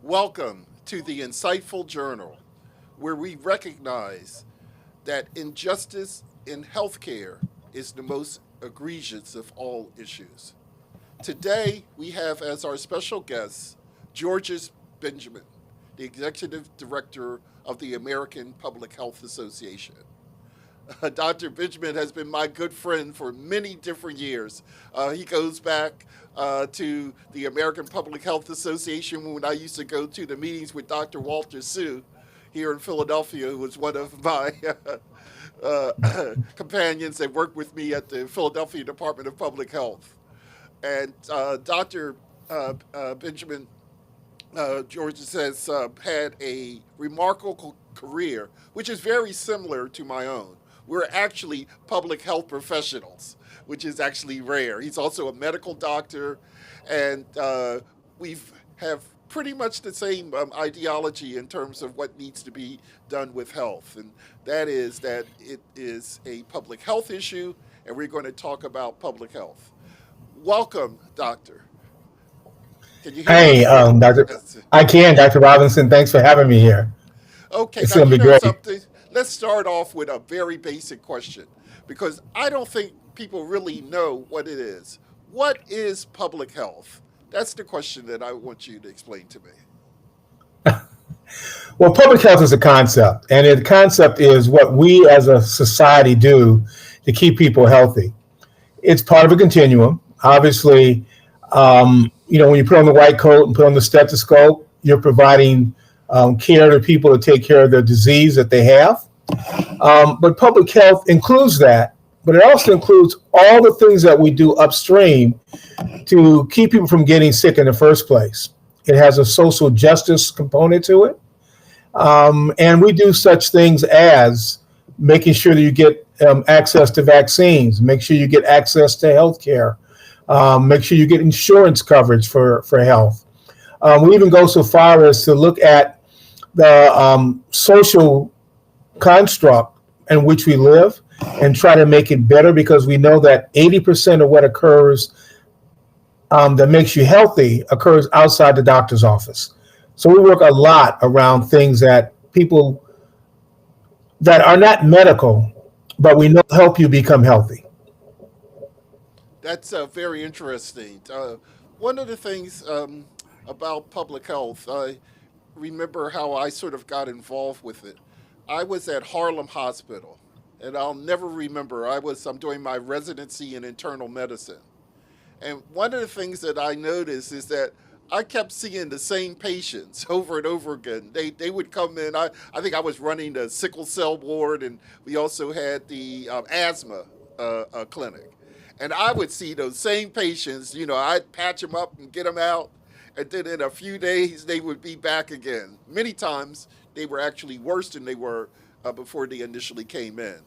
Welcome to the Insightful Journal, where we recognize that injustice in healthcare is the most egregious of all issues. Today, we have as our special guest Georges Benjamin, the Executive Director of the American Public Health Association. Dr. Benjamin has been my good friend for many different years. He goes back to the American Public Health Association when I used to go to the meetings with Dr. Walter Sue here in Philadelphia, who was one of my companions that worked with me at the Philadelphia Department of Public Health. And Dr. Benjamin George has had a remarkable career, which is very similar to my own. We're actually public health professionals, which is actually rare. He's also a medical doctor, and we've have pretty much the same ideology in terms of what needs to be done with health, and that is that it is a public health issue, and we're going to talk about public health. Welcome, doctor. Can you hear me? Hey, Doctor, Yes. I can, Dr. Robinson. Thanks for having me here. Okay, It's now going you to be know great. something. Let's start off with a very basic question because I don't think people really know what it is. What is public health? That's the question that I want you to explain to me. Well, public health is a concept, and the concept is what we as a society do to keep people healthy. It's part of a continuum. Obviously, when you put on the white coat and put on the stethoscope, you're providing care to people to take care of the disease that they have. But public health includes that, but it also includes all the things that we do upstream to keep people from getting sick in the first place. It has a social justice component to it. And we do such things as making sure that you get access to vaccines, make sure you get access to health care, make sure you get insurance coverage for health. We even go so far as to look at the social construct in which we live and try to make it better because we know that 80% of what occurs that makes you healthy occurs outside the doctor's office. So we work a lot around things that people that are not medical, but we know help you become healthy. That's very interesting. One of the things about public health, I remember how I sort of got involved with it. I was at Harlem Hospital, and I'll never remember. I'm doing my residency in internal medicine. And one of the things that I noticed is that I kept seeing the same patients over and over again. They would come in. I think I was running the sickle cell ward, and we also had the asthma clinic. And I would see those same patients. I'd patch them up and get them out, and then in a few days they would be back again. Many times they were actually worse than they were before they initially came in.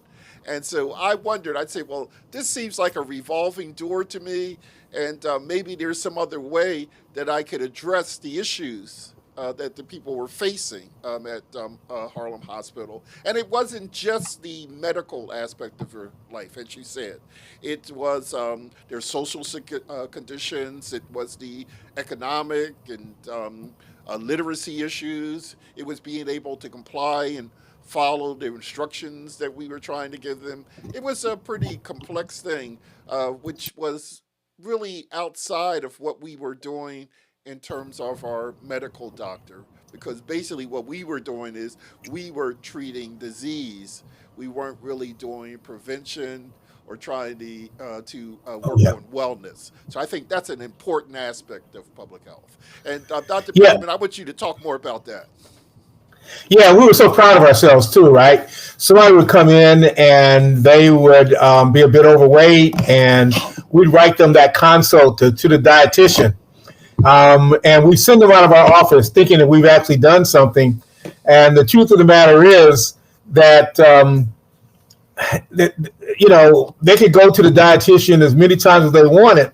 And so I wondered, I'd say, well, this seems like a revolving door to me, and maybe there's some other way that I could address the issues that the people were facing at Harlem Hospital. And it wasn't just the medical aspect of their life, as you said. It was their social conditions, it was the economic and literacy issues, it was being able to comply and follow the instructions that we were trying to give them. It was a pretty complex thing, which was really outside of what we were doing in terms of our medical doctor. Because basically, what we were doing is we were treating disease. We weren't really doing prevention or trying to Oh, work yeah. on wellness. So I think that's an important aspect of public health. And Dr. Yeah. Benjamin, I want you to talk more about that. Yeah, we were so proud of ourselves too, right? Somebody would come in and they would be a bit overweight, and we'd write them that consult to the dietitian. And we send them out of our office thinking that we've actually done something. And the truth of the matter is that, that they could go to the dietitian as many times as they wanted,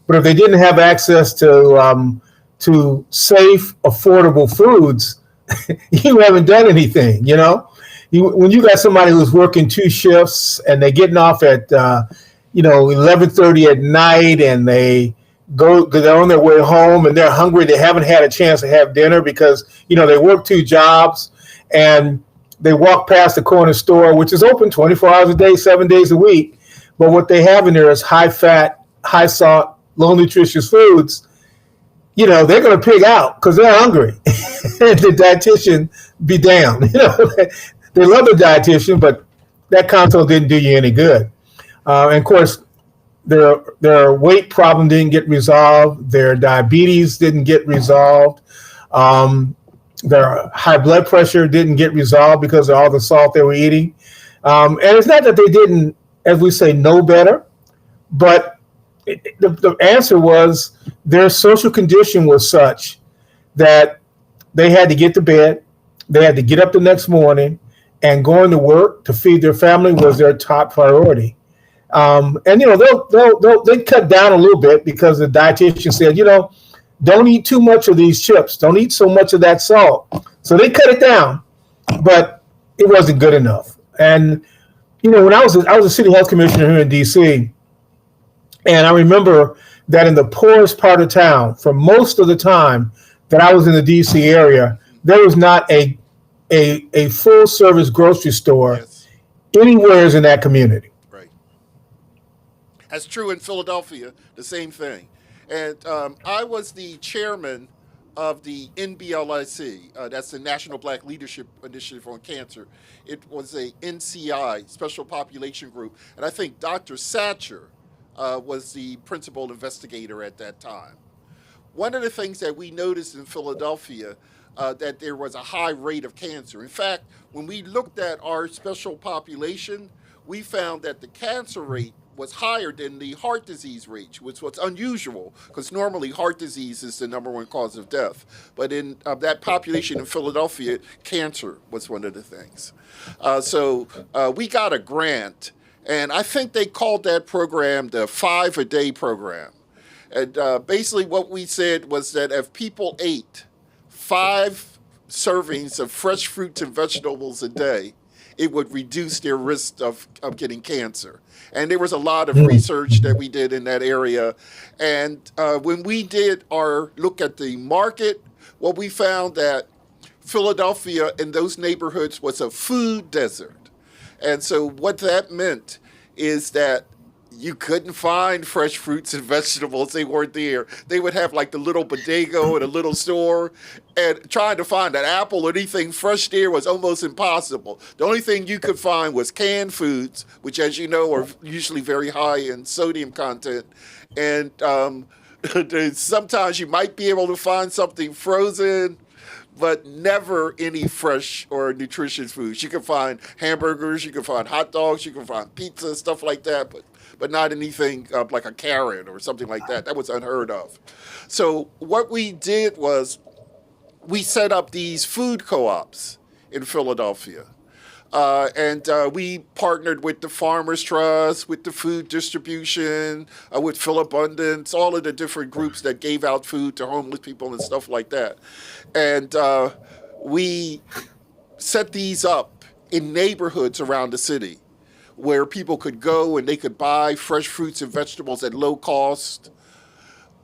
but if they didn't have access to safe, affordable foods, you haven't done anything. When you got somebody who's working two shifts and they're getting off at 11:30 at night, and they they're on their way home and they're hungry. They haven't had a chance to have dinner because, they work two jobs, and they walk past the corner store, which is open 24 hours a day, 7 days a week. But what they have in there is high fat, high salt, low nutritious foods. They're going to pig out because they're hungry. And the dietitian be damned. They love the dietitian, but that consult didn't do you any good. And of course, their weight problem didn't get resolved. Their diabetes didn't get resolved. Their high blood pressure didn't get resolved because of all the salt they were eating. And it's not that they didn't, as we say, know better, but the answer was their social condition was such that they had to get to bed, they had to get up the next morning, and going to work to feed their family was their top priority. And they cut down a little bit because the dietitian said, don't eat too much of these chips, don't eat so much of that salt. So they cut it down, but it wasn't good enough. And when I was a city health commissioner here in D.C., and I remember that in the poorest part of town, for most of the time that I was in the D.C. area, there was not a full service grocery store Yes. anywhere in that community. Right. That's true in Philadelphia, the same thing. And I was the chairman of the NBLIC. That's the National Black Leadership Initiative on Cancer. It was a NCI, Special Population Group. And I think Dr. Satcher was the principal investigator at that time. One of the things that we noticed in Philadelphia, that there was a high rate of cancer. In fact, when we looked at our special population, we found that the cancer rate was higher than the heart disease rate, which was unusual because normally heart disease is the number one cause of death. But in that population in Philadelphia, cancer was one of the things. So we got a grant, and I think they called that program the 5-a-day program. And basically what we said was that if people ate 5 servings of fresh fruits and vegetables a day, it would reduce their risk of getting cancer. And there was a lot of research that we did in that area. And when we did our look at the market, well, we found that Philadelphia and those neighborhoods was a food desert. And so what that meant is that you couldn't find fresh fruits and vegetables. They weren't there. They would have like the little bodega at a little store, and trying to find an apple or anything fresh there was almost impossible. The only thing you could find was canned foods, which, as you know, are usually very high in sodium content. And sometimes you might be able to find something frozen, but never any fresh or nutritious foods. You can find hamburgers, you can find hot dogs, you can find pizza, stuff like that, but not anything like a carrot or something like that. That was unheard of. So what we did was we set up these food co-ops in Philadelphia. And we partnered with the Farmers Trust, with the food distribution, with Philabundance, all of the different groups that gave out food to homeless people and stuff like that. And we set these up in neighborhoods around the city where people could go and they could buy fresh fruits and vegetables at low cost.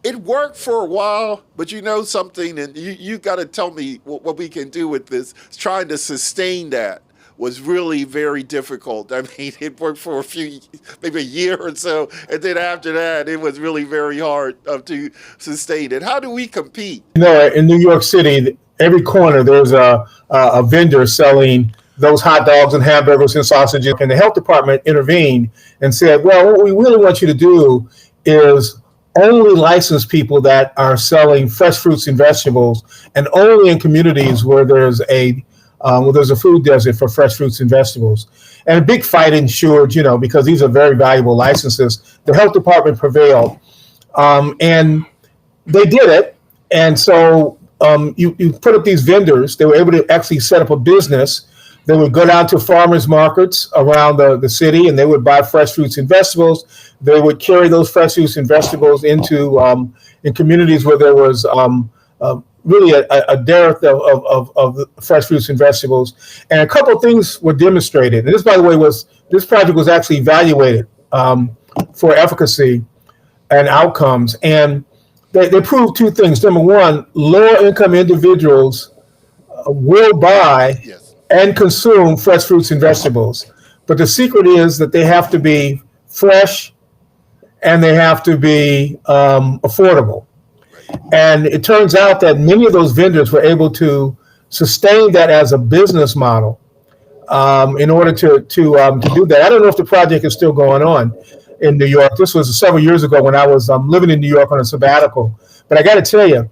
It worked for a while, but you know something, and you got to tell me what we can do with this. Trying to sustain that was really very difficult. I mean, it worked for maybe a year or so, and then after that, it was really very hard to sustain it. How do we compete? In New York City, every corner there's a vendor selling those hot dogs and hamburgers and sausages, and the health department intervened and said, well, what we really want you to do is only license people that are selling fresh fruits and vegetables, and only in communities where there's a food desert for fresh fruits and vegetables. And a big fight ensued, because these are very valuable licenses. The health department prevailed, and they did it. And so you put up these vendors. They were able to actually set up a business. They would go down to farmers markets around the city, and they would buy fresh fruits and vegetables. They would carry those fresh fruits and vegetables into in communities where there was really a dearth of fresh fruits and vegetables. And a couple of things were demonstrated. And this, by the way, this project was actually evaluated for efficacy and outcomes. And They proved two things. Number one, lower income individuals will buy Yes. and consume fresh fruits and vegetables. But the secret is that they have to be fresh and they have to be affordable. Right. And it turns out that many of those vendors were able to sustain that as a business model in order to do that. I don't know if the project is still going on in New York. This was several years ago when I was living in New York on a sabbatical. But I got to tell you,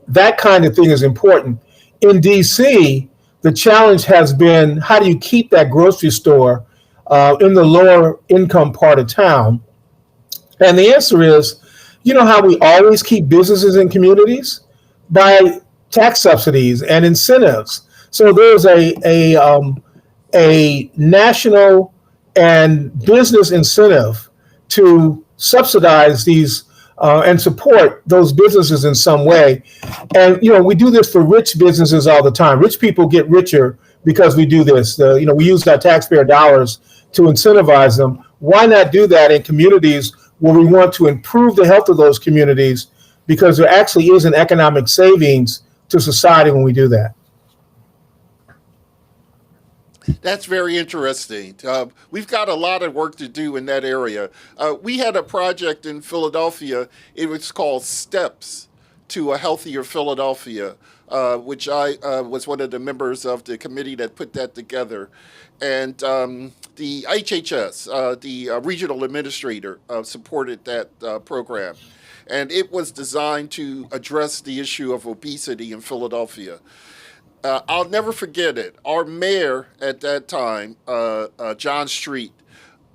that kind of thing is important. In DC, the challenge has been how do you keep that grocery store in the lower income part of town? And the answer is, you know how we always keep businesses in communities? By tax subsidies and incentives. So there's a national and business incentive to subsidize these and support those businesses in some way. And we do this for rich businesses all the time. Rich people get richer because we do this. We use our taxpayer dollars to incentivize them. Why not do that in communities where we want to improve the health of those communities? Because there actually is an economic savings to society when we do that. That's very interesting. We've got a lot of work to do in that area. We had a project in Philadelphia. It was called Steps to a Healthier Philadelphia, which I was one of the members of the committee that put that together. And the HHS, the regional administrator, supported that program. And it was designed to address the issue of obesity in Philadelphia. I'll never forget it. Our mayor at that time, John Street,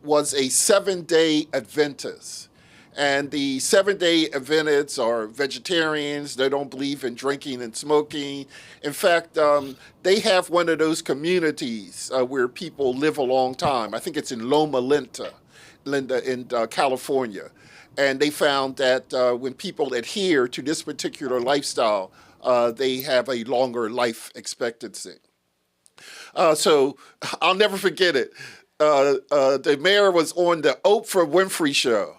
was a 7-day Adventist. And the 7-day Adventists are vegetarians. They don't believe in drinking and smoking. In fact, they have one of those communities where people live a long time. I think it's in Loma Linda in California. And they found that when people adhere to this particular lifestyle, they have a longer life expectancy. So I'll never forget it. The mayor was on the Oprah Winfrey show,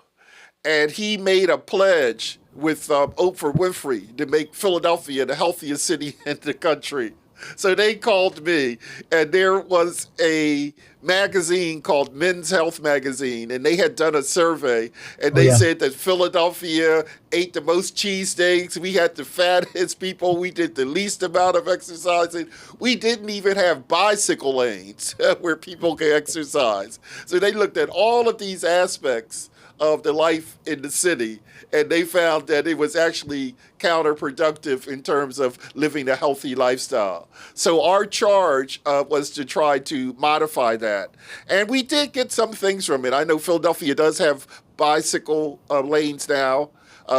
and he made a pledge with Oprah Winfrey to make Philadelphia the healthiest city in the country. So they called me, and there was a magazine called Men's Health Magazine, and they had done a survey, and Oh they yeah. said that Philadelphia ate the most cheesesteaks. We had the fattest people. We did the least amount of exercising. We didn't even have bicycle lanes where people can exercise. So they looked at all of these aspects of the life in the city, and they found that it was actually counterproductive in terms of living a healthy lifestyle. So our charge was to try to modify that, and we did get some things from it. I know Philadelphia does have bicycle lanes now,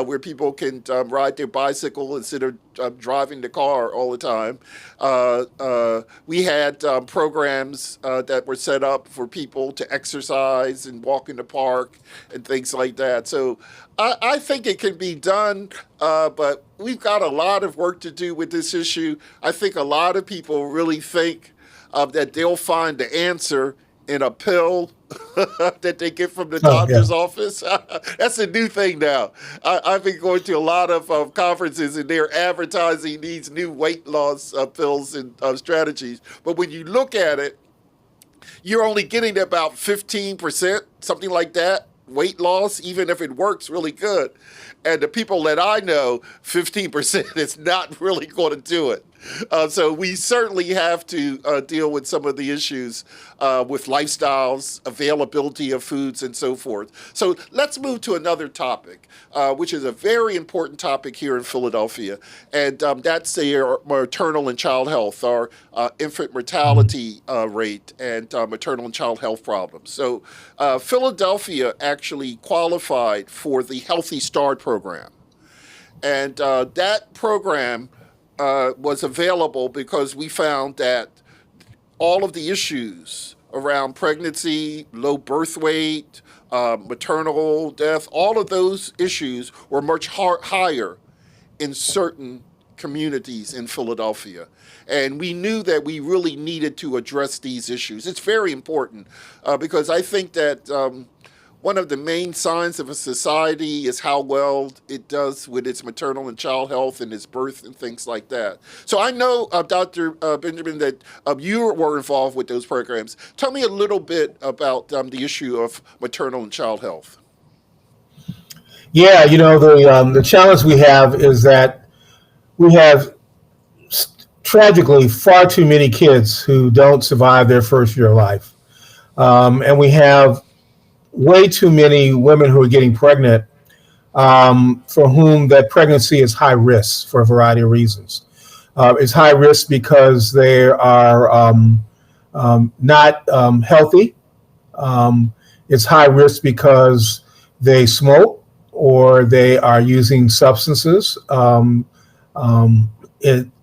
where people can ride their bicycle instead of driving the car all the time. We had programs that were set up for people to exercise and walk in the park and things like that. So I think it can be done, but we've got a lot of work to do with this issue. I think a lot of people really think that they'll find the answer in a pill that they get from the Oh yeah. doctor's office. That's a new thing now. I've been going to a lot of conferences, and they're advertising these new weight loss pills and strategies. But when you look at it, you're only getting about 15%, something like that, weight loss, even if it works really good. And the people that I know, 15% is not really going to do it. So we certainly have to deal with some of the issues with lifestyles, availability of foods, and so forth. So let's move to another topic, which is a very important topic here in Philadelphia, and that's the maternal and child health, our infant mortality rate, and maternal and child health problems. So Philadelphia actually qualified for the Healthy Start program. And that program was available because we found that all of the issues around pregnancy, low birth weight, maternal death, all of those issues were much higher in certain communities in Philadelphia. And we knew that we really needed to address these issues. It's very important because I think that one of the main signs of a society is how well it does with its maternal and child health and its birth and things like that. So I know, Dr. Benjamin, that you were involved with those programs. Tell me a little bit about the issue of maternal and child health. Yeah, the challenge we have is that we have tragically far too many kids who don't survive their first year of life, and we have way too many women who are getting pregnant, for whom that pregnancy is high risk for a variety of reasons. It's high risk because they are not healthy. It's high risk because they smoke or they are using substances,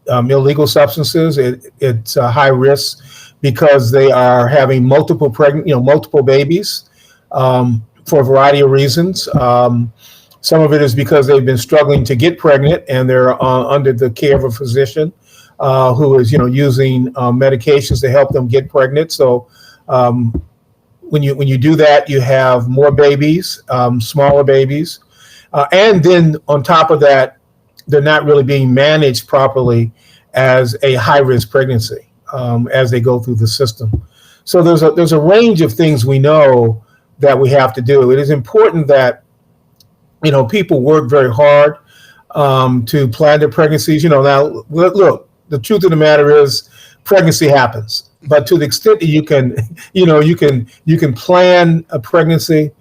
illegal substances. It's a high risk because they are having multiple babies, for a variety of reasons. Some of it is because they've been struggling to get pregnant and they're under the care of a physician who is, using medications to help them get pregnant. So when you do that, you have more babies, smaller babies, and then on top of that, they're not really being managed properly as a high risk pregnancy as they go through the system. So there's a range of things we know that we have to do. It is important that people work very hard to plan their pregnancies. Now look, the truth of the matter is pregnancy happens, but to the extent that you can, you can plan a pregnancy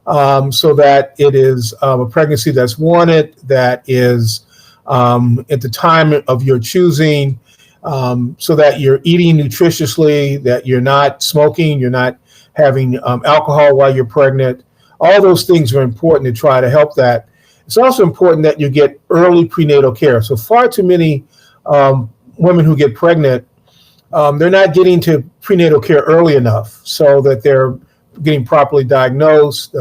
so that it is a pregnancy that's wanted, that is at the time of your choosing, so that you're eating nutritiously, that you're not smoking, you're not having alcohol while you're pregnant. All those things are important to try to help that. It's also important that you get early prenatal care. So far too many women who get pregnant, they're not getting to prenatal care early enough so that they're getting properly diagnosed,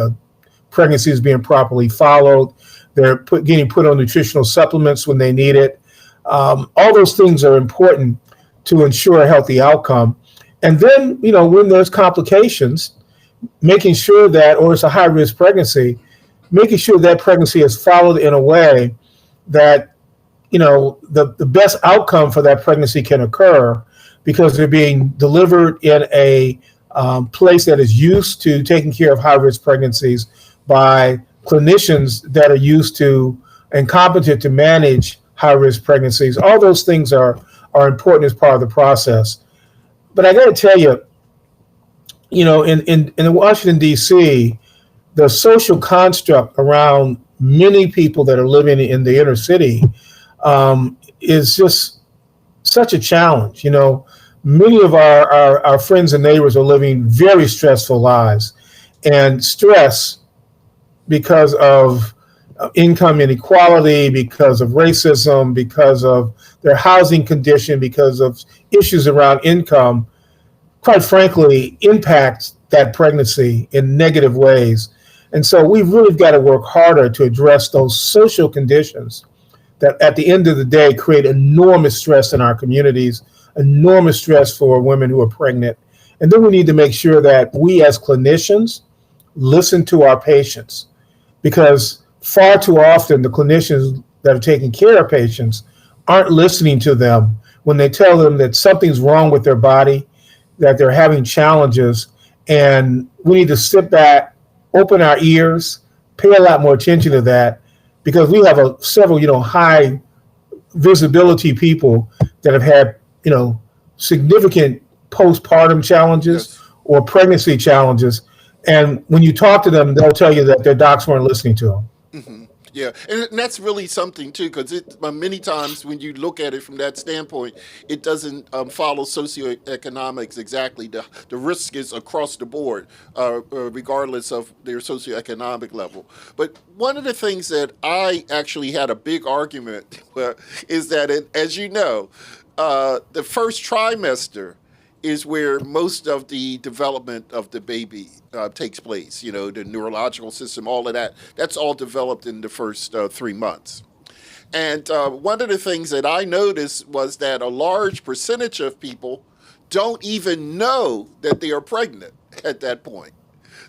pregnancy is being properly followed, they're getting put on nutritional supplements when they need it. All those things are important to ensure a healthy outcome. And then, when there's complications, making sure that, or it's a high risk pregnancy, making sure that pregnancy is followed in a way that, the best outcome for that pregnancy can occur because they're being delivered in a place that is used to taking care of high risk pregnancies by clinicians that are used to and competent to manage high risk pregnancies. All those things are important as part of the process. But I got to tell you, in Washington, D.C., the social construct around many people that are living in the inner city is just such a challenge. Many of our friends and neighbors are living very stressful lives, and stress because of income inequality, because of racism, because of their housing condition, because of issues around income, quite frankly, impacts that pregnancy in negative ways. And so we've really got to work harder to address those social conditions that at the end of the day create enormous stress in our communities, enormous stress for women who are pregnant. And then we need to make sure that we as clinicians listen to our patients, because far too often the clinicians that are taking care of patients aren't listening to them when they tell them that something's wrong with their body, that they're having challenges, and we need to sit back, open our ears, pay a lot more attention to that, because we have several high visibility people that have had significant postpartum challenges Yes. or pregnancy challenges, and when you talk to them, they'll tell you that their docs weren't listening to them. Yeah, and that's really something too, because many times when you look at it from that standpoint, it doesn't follow socioeconomics exactly. The risk is across the board, regardless of their socioeconomic level. But one of the things that I actually had a big argument is that, as you know, the first trimester is where most of the development of the baby takes place. The neurological system, all of that. That's all developed in the first 3 months. And one of the things that I noticed was that a large percentage of people don't even know that they are pregnant at that point.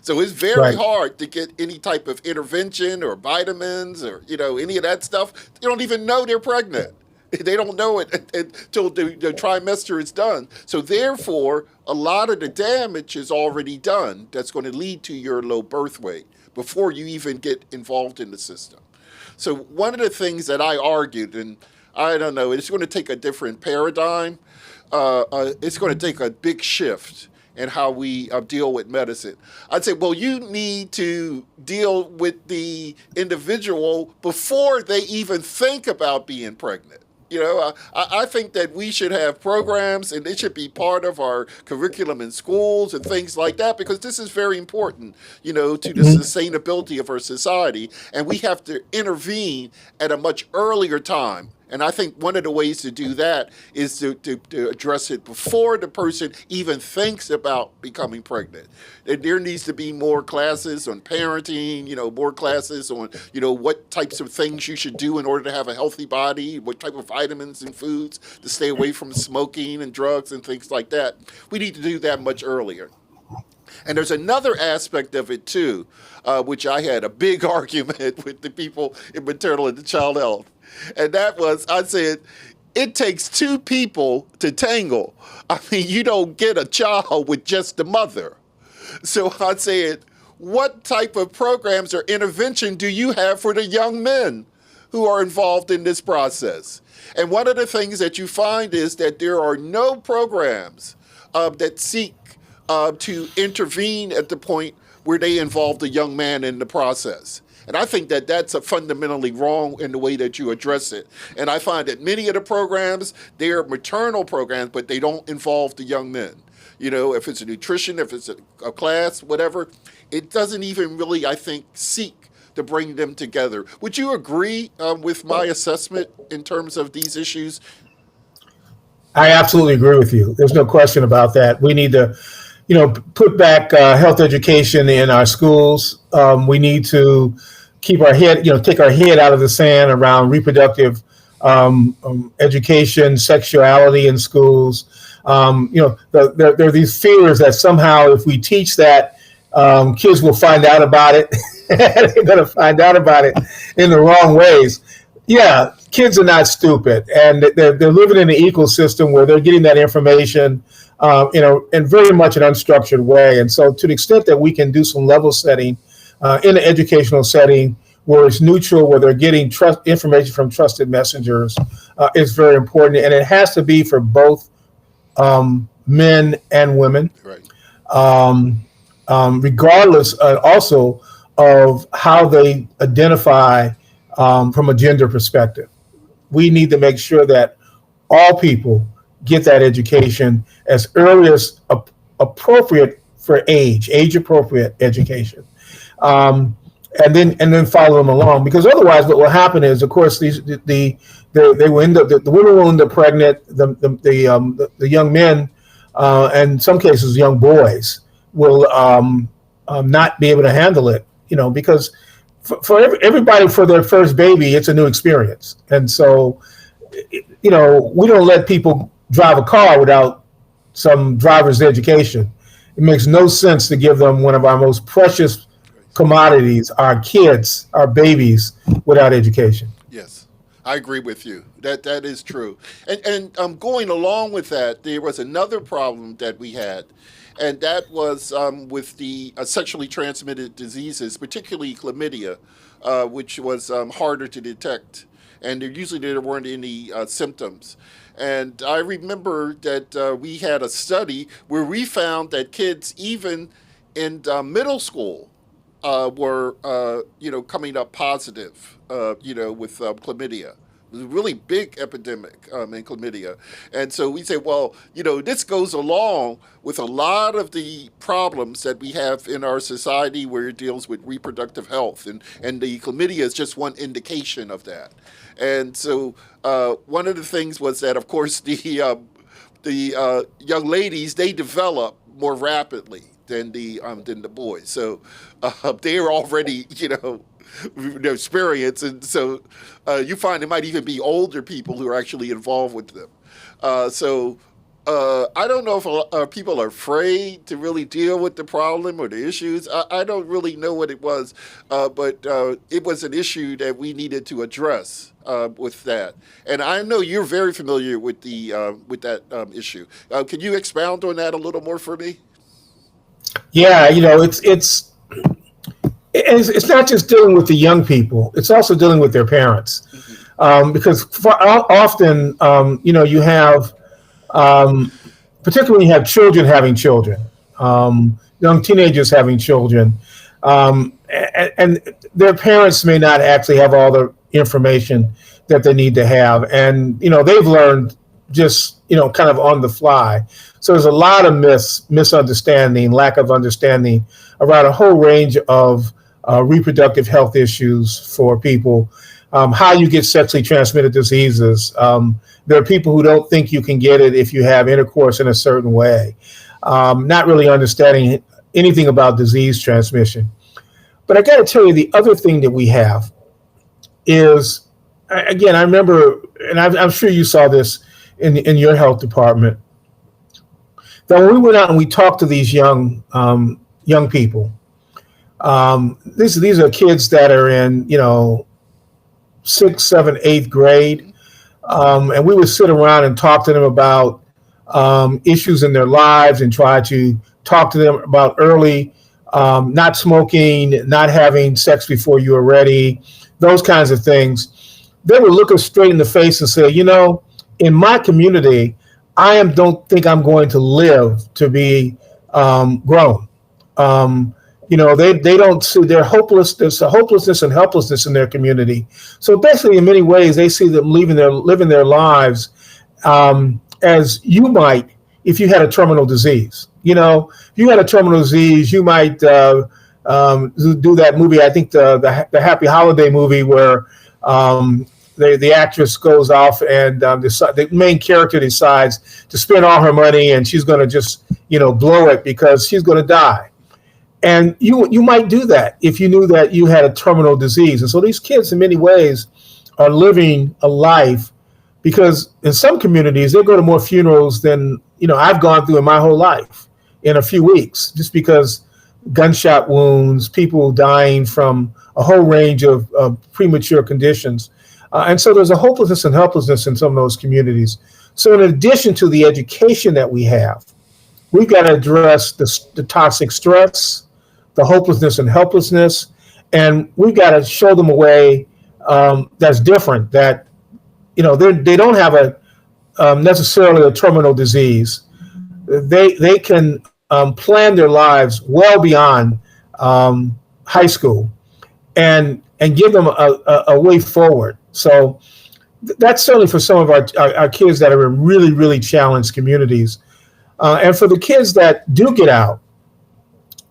So it's very Right. hard to get any type of intervention or vitamins or any of that stuff. They don't even know they're pregnant. They don't know it until the trimester is done. So therefore, a lot of the damage is already done. That's going to lead to your low birth weight before you even get involved in the system. So one of the things that I argued, and I don't know, it's going to take a different paradigm. It's going to take a big shift in how we deal with medicine. I'd say, well, you need to deal with the individual before they even think about being pregnant. I think that we should have programs and they should be part of our curriculum in schools and things like that because this is very important, to the Mhm. sustainability of our society. And we have to intervene at a much earlier time. And I think one of the ways to do that is to address it before the person even thinks about becoming pregnant. There needs to be more classes on parenting, more classes on, what types of things you should do in order to have a healthy body, what type of vitamins and foods to stay away from smoking and drugs and things like that. We need to do that much earlier. And there's another aspect of it too, which I had a big argument with the people in maternal and child health. And that was, I said, it takes two people to tangle. I mean, you don't get a child with just the mother. So I said, what type of programs or intervention do you have for the young men who are involved in this process? And one of the things that you find is that there are no programs that seek to intervene at the point where they involve the young man in the process. And I think that that's a fundamentally wrong in the way that you address it. And I find that many of the programs, they're maternal programs, but they don't involve the young men. If it's a nutrition, if it's a class, whatever, it doesn't even really, I think, seek to bring them together. Would you agree with my assessment in terms of these issues? I absolutely agree with you. There's no question about that. We need to, put back health education in our schools. We need to keep our head, take our head out of the sand around reproductive education, sexuality in schools. There are these fears that somehow if we teach that, kids will find out about it. They're going to find out about it in the wrong ways. Yeah, kids are not stupid, and they're living in an ecosystem where they're getting that information, in very much an unstructured way. And so, to the extent that we can do some level setting in an educational setting where it's neutral, where they're getting information from trusted messengers, is very important, and it has to be for both men and women, Right. um, regardless also of how they identify from a gender perspective. We need to make sure that all people get that education as early as appropriate for age appropriate education, um, and then follow them along. Because otherwise, what will happen is, of course, they will end up the women will end up pregnant. The young men, and in some cases young boys, will not be able to handle it. Because for everybody for their first baby, it's a new experience, and so we don't let people drive a car without some driver's education. It makes no sense to give them one of our most precious commodities, our kids, our babies, without education. Yes, I agree with you. That is true. And going along with that, there was another problem that we had, and that was with the sexually transmitted diseases, particularly chlamydia, which was harder to detect, and there weren't any symptoms. And I remember that we had a study where we found that kids, even in middle school, were coming up positive, with chlamydia. It was a really big epidemic in chlamydia. And so we say, well, this goes along with a lot of the problems that we have in our society where it deals with reproductive health. And the chlamydia is just one indication of that. And so one of the things was that, of course, the young ladies, they develop more rapidly than the boys. So they're already, their experience, and so you find it might even be older people who are actually involved with them. So I don't know if people are afraid to really deal with the problem or the issues. I don't really know what it was, but it was an issue that we needed to address with that. And I know you're very familiar with that issue. Can you expound on that a little more for me? Yeah, it's not just dealing with the young people; it's also dealing with their parents. Hmm. Because often, you have, um, particularly when you have children having children, young teenagers having children, and their parents may not actually have all the information that they need to have, and they've learned just kind of on the fly. So there's a lot of misunderstanding, lack of understanding around a whole range of reproductive health issues for people, how you get sexually transmitted diseases. There are people who don't think you can get it if you have intercourse in a certain way, not really understanding anything about disease transmission. But I got to tell you, the other thing that we have is, again, I remember, and I'm sure you saw this in your health department, that when we went out and we talked to these young people, these are kids that are in sixth, seventh, eighth grade, Hmm. and we would sit around and talk to them about issues in their lives and try to talk to them about early not smoking, not having sex before you are ready, those kinds of things. They would look us straight in the face and say, in my community, don't think I'm going to live to be grown. Um, they don't see their hopeless. There's a hopelessness and helplessness in their community. So basically, in many ways, they see them living their lives as you might if you had a terminal disease. If you had a terminal disease, you might do that movie. I think the Happy Holiday movie where the actress goes off and the main character decides to spend all her money and she's going to just blow it because she's going to die. And you might do that if you knew that you had a terminal disease. And so these kids, in many ways, are living a life because in some communities they go to more funerals than I've gone through in my whole life in a few weeks, just because gunshot wounds, people dying from a whole range of premature conditions. And so there's a hopelessness and helplessness in some of those communities. So in addition to the education that we have, we've got to address the toxic stress, the hopelessness and helplessness, and we've got to show them a way that's different. That they don't have a necessarily a terminal disease. They can plan their lives well beyond high school and give them a way forward. So that's certainly for some of our kids that are in really, really challenged communities. And for the kids that do get out,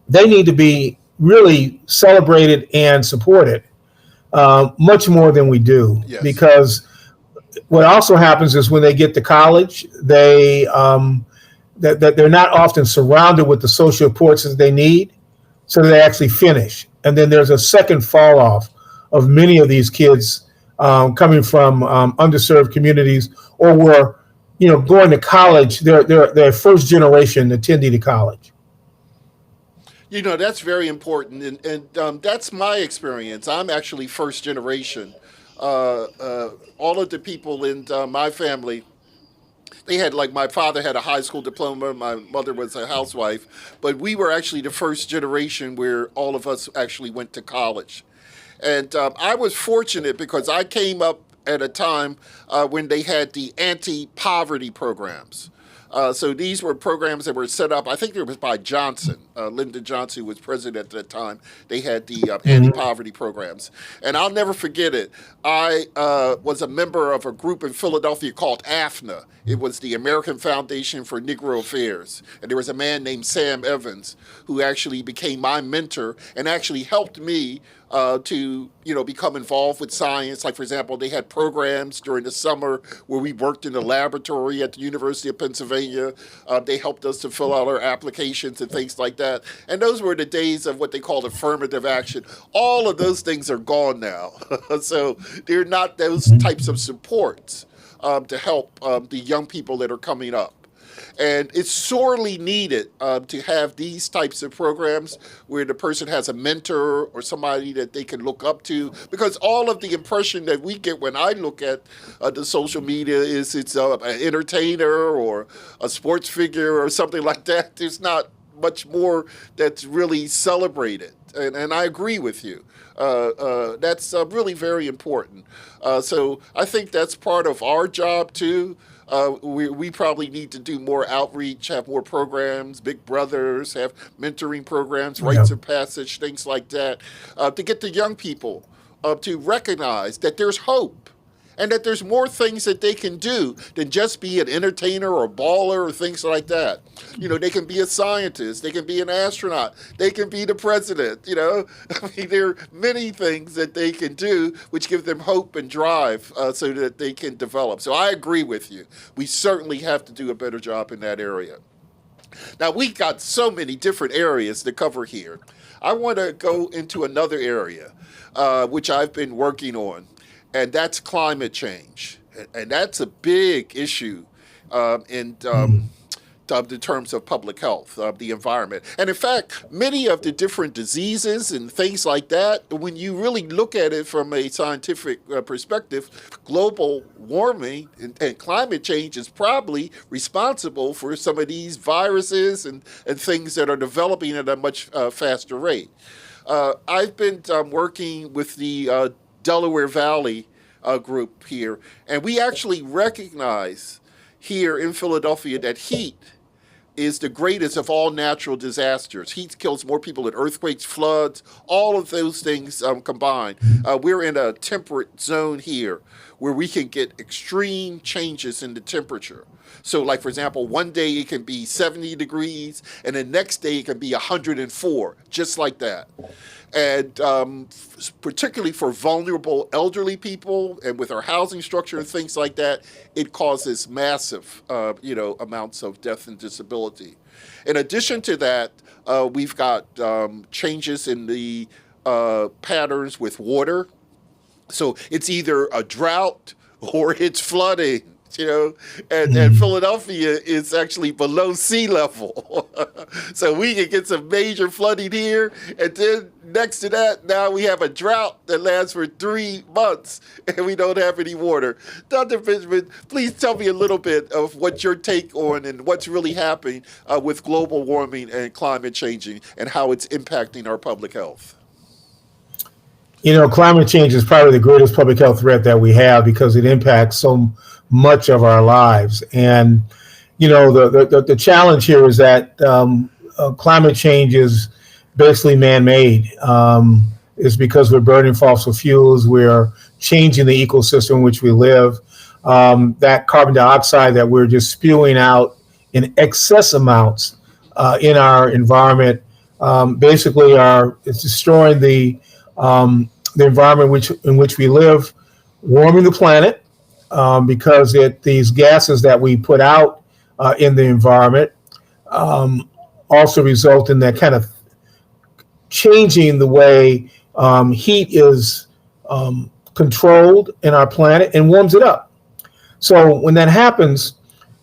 they need to be really celebrated and supported much more than we do. Yes. Because what also happens is when they get to college, that they're not often surrounded with the social supports that they need, so that they actually finish. And then there's a second fall off of many of these kids coming from underserved communities, or were going to college. They're first generation attendee to college. That's very important, and that's my experience. I'm actually first generation. All of the people in my family, they had, like, my father had a high school diploma, my mother was a housewife, but we were actually the first generation where all of us actually went to college. And I was fortunate because I came up at a time when they had the anti poverty programs. So these were programs that were set up. I think it was by Johnson, Lyndon Johnson, who was president at that time. They had the Mm-hmm. anti-poverty programs, and I'll never forget it. I was a member of a group in Philadelphia called AFNA. It was the American Foundation for Negro Affairs, and there was a man named Sam Evans who actually became my mentor and actually helped me to become involved with science. Like, for example, they had programs during the summer where we worked in the laboratory at the University of Pennsylvania. They helped us to fill out our applications and things like that. And those were the days of what they called affirmative action. All of those things are gone now, so they're not those types of supports to help the young people that are coming up. And it's sorely needed to have these types of programs where the person has a mentor or somebody that they can look up to. Because all of the impression that we get when I look at the social media is it's an entertainer or a sports figure or something like that. There's not much more that's really celebrated. And I agree with you. That's really very important. So I think that's part of our job too. We probably need to do more outreach, have more programs, Big Brothers, have mentoring programs, Yeah. rites of passage, things like that, to get the young people to recognize that there's hope and that there's more things that they can do than just be an entertainer or baller or things like that. You know, they can be a scientist, they can be an astronaut, they can be the president. You know, I mean, there are many things that they can do which give them hope and drive so that they can develop. So I agree with you. We certainly have to do a better job in that area. Now, we've got so many different areas to cover here. I want to go into another area, which I've been working on, and that's climate change. And that's a big issue in Mm. the terms of public health, of the environment. And in fact, many of the different diseases and things like that, when you really look at it from a scientific perspective, global warming and climate change is probably responsible for some of these viruses and things that are developing at a much faster rate. I've been working with the Delaware Valley group here, and we actually recognize here in Philadelphia that heat is the greatest of all natural disasters. Heat kills more people than earthquakes, floods, all of those things combined. We're in a temperate zone here where we can get extreme changes in the temperature. So, like, for example, one day it can be 70 degrees, and the next day it can be 104, just like that. And particularly for vulnerable elderly people and with our housing structure and things like that, it causes massive, amounts of death and disability. In addition to that, we've got changes in the patterns with water. So it's either a drought or it's flooding, and Mm. Philadelphia is actually below sea level. So we can get some major flooding here. And then next to that, now we have a drought that lasts for 3 months and we don't have any water. Dr. Benjamin, please tell me a little bit of what your take on and what's really happening with global warming and climate changing and how it's impacting our public health. Climate change is probably the greatest public health threat that we have because it impacts so much of our lives. And, the challenge here is that climate change is basically man-made. It's because we're burning fossil fuels. We're changing the ecosystem in which we live. That carbon dioxide that we're just spewing out in excess amounts in our environment basically it's destroying the environment in which we live, warming the planet because these gases that we put out in the environment also result in that kind of changing the way heat is controlled in our planet and warms it up. So when that happens,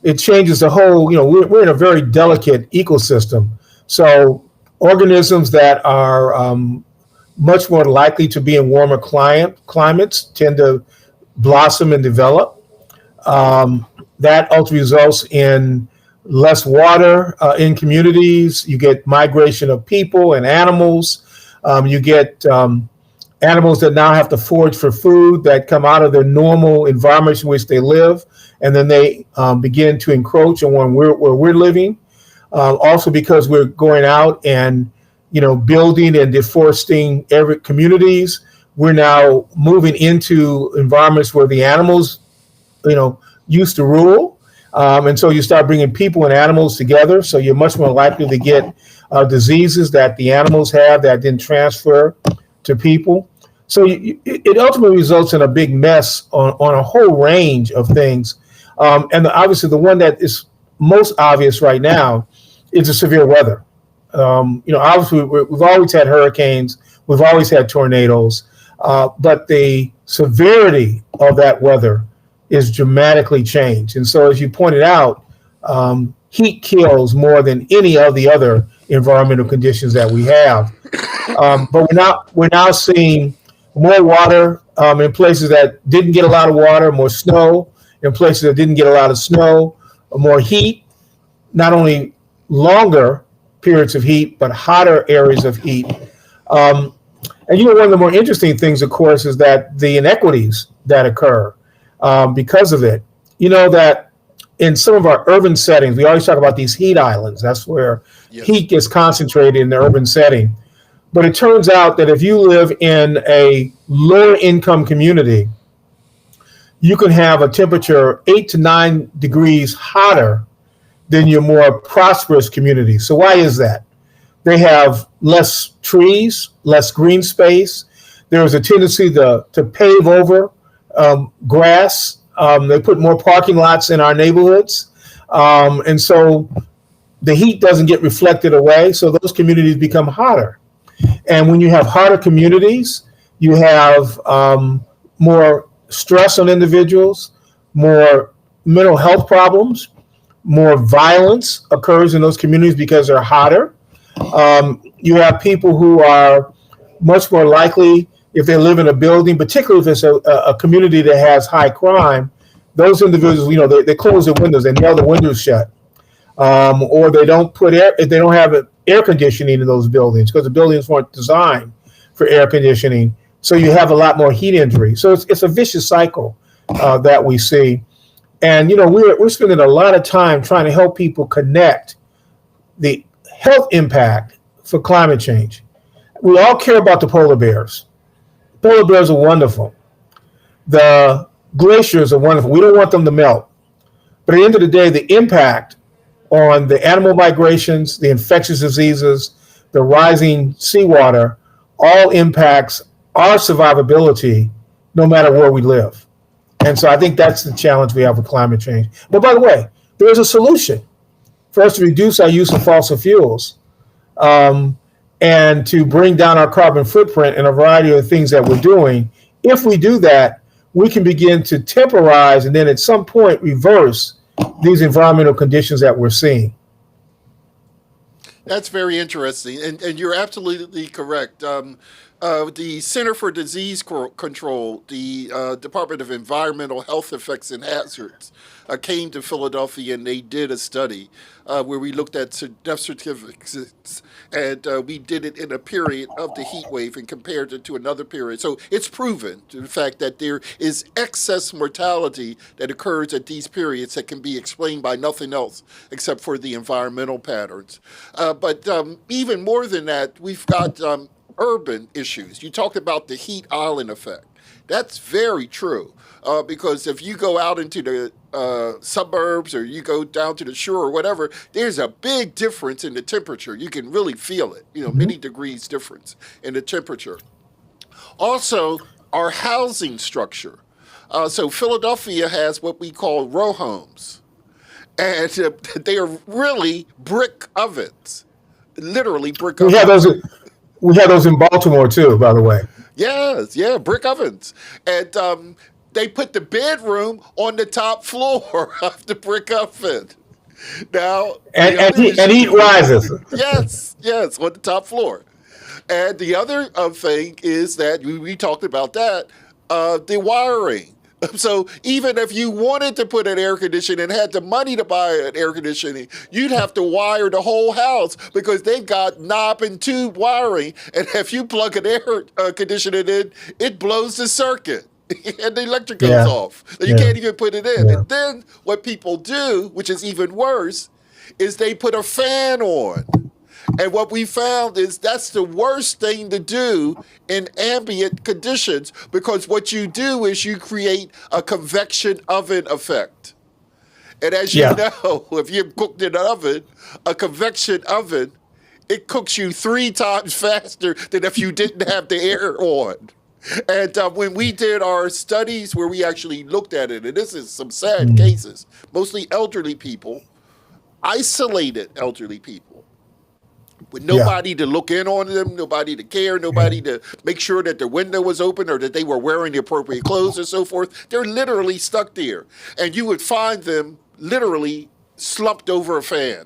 it changes the whole, we're in a very delicate ecosystem. So organisms that are much more likely to be in warmer climates tend to blossom and develop. That ultimately results in less water in communities. You get migration of people and animals. You get animals that now have to forage for food that come out of their normal environments in which they live, and then they begin to encroach on where we're living. Also because we're going out and building and deforesting every communities, we're now moving into environments where the animals, used to rule. And so you start bringing people and animals together. So you're much more likely to get diseases that the animals have that didn't transfer to people. So it ultimately results in a big mess on a whole range of things. Obviously the one that is most obvious right now is the severe weather. Obviously we've always had hurricanes, we've always had tornadoes, but the severity of that weather is dramatically changed. And so, as you pointed out, heat kills more than any of the other environmental conditions that we have. But we're now seeing more water in places that didn't get a lot of water, more snow in places that didn't get a lot of snow, more heat, not only longer periods of heat, but hotter areas of heat. Um, and one of the more interesting things, of course, is that the inequities that occur because of it. That in some of our urban settings, we always talk about these heat islands. That's where Yes. heat gets concentrated in the urban setting. But it turns out that if you live in a lower income community, you can have a temperature 8 to 9 degrees hotter than your more prosperous community. So why is that? They have less trees, less green space. There's a tendency to pave over grass. They put more parking lots in our neighborhoods. And so the heat doesn't get reflected away. So those communities become hotter. And when you have hotter communities, you have more stress on individuals, more mental health problems, more violence occurs in those communities because they're hotter. You have people who are much more likely, if they live in a building, particularly if it's a community that has high crime, those individuals, they close their windows, they nail the windows shut, or they don't they don't have air conditioning in those buildings because the buildings weren't designed for air conditioning. So you have a lot more heat injury. So it's a vicious cycle that we see. And we're spending a lot of time trying to help people connect the health impact for climate change. We all care about the polar bears. Polar bears are wonderful. The glaciers are wonderful. We don't want them to melt. But at the end of the day, the impact on the animal migrations, the infectious diseases, the rising seawater, all impacts our survivability no matter where we live. And so I think that's the challenge we have with climate change. But by the way, there's a solution for us to reduce our use of fossil fuels and to bring down our carbon footprint and a variety of things that we're doing. If we do that, we can begin to temporize and then at some point reverse these environmental conditions that we're seeing. That's very interesting, and you're absolutely correct. The Center for Disease Control, the Department of Environmental Health Effects and Hazards, came to Philadelphia and they did a study where we looked at death certificates and we did it in a period of the heat wave and compared it to another period. So it's proven, in fact, that there is excess mortality that occurs at these periods that can be explained by nothing else except for the environmental patterns. But even more than that, we've got urban issues. You talked about the heat island effect. That's very true because if you go out into the suburbs or you go down to the shore or whatever, there's a big difference in the temperature. You can really feel it, many degrees difference in the temperature. Also, our housing structure. So Philadelphia has what we call row homes, and they are really brick ovens, literally brick We have ovens. those. We have those in Baltimore too, by the way. Yes, yeah, brick ovens. And they put the bedroom on the top floor of the brick oven. Now, And the and other heat, and heat issue, rises. yes, yes, on the top floor. And the other thing is that we talked about that, the wiring. So even if you wanted to put an air conditioner and had the money to buy an air conditioning, you'd have to wire the whole house because they've got knob and tube wiring. And if you plug an air conditioner in, it blows the circuit. And the electric goes Yeah, off. So you yeah, can't even put it in. yeah. And then what people do, which is even worse, is they put a fan on. And what we found is that's the worst thing to do in ambient conditions because what you do is you create a convection oven effect. And as you Yeah. know, if you've cooked in an oven, a convection oven, it cooks you 3 times faster than if you didn't have the air on. And when we did our studies where we actually looked at it, and this is some sad Mm. cases, mostly elderly people, isolated elderly people with Yeah. nobody to look in on them, nobody to care, Yeah. nobody to make sure that the window was open or that they were wearing the appropriate clothes and so forth. They're literally stuck there. And you would find them literally slumped over a fan.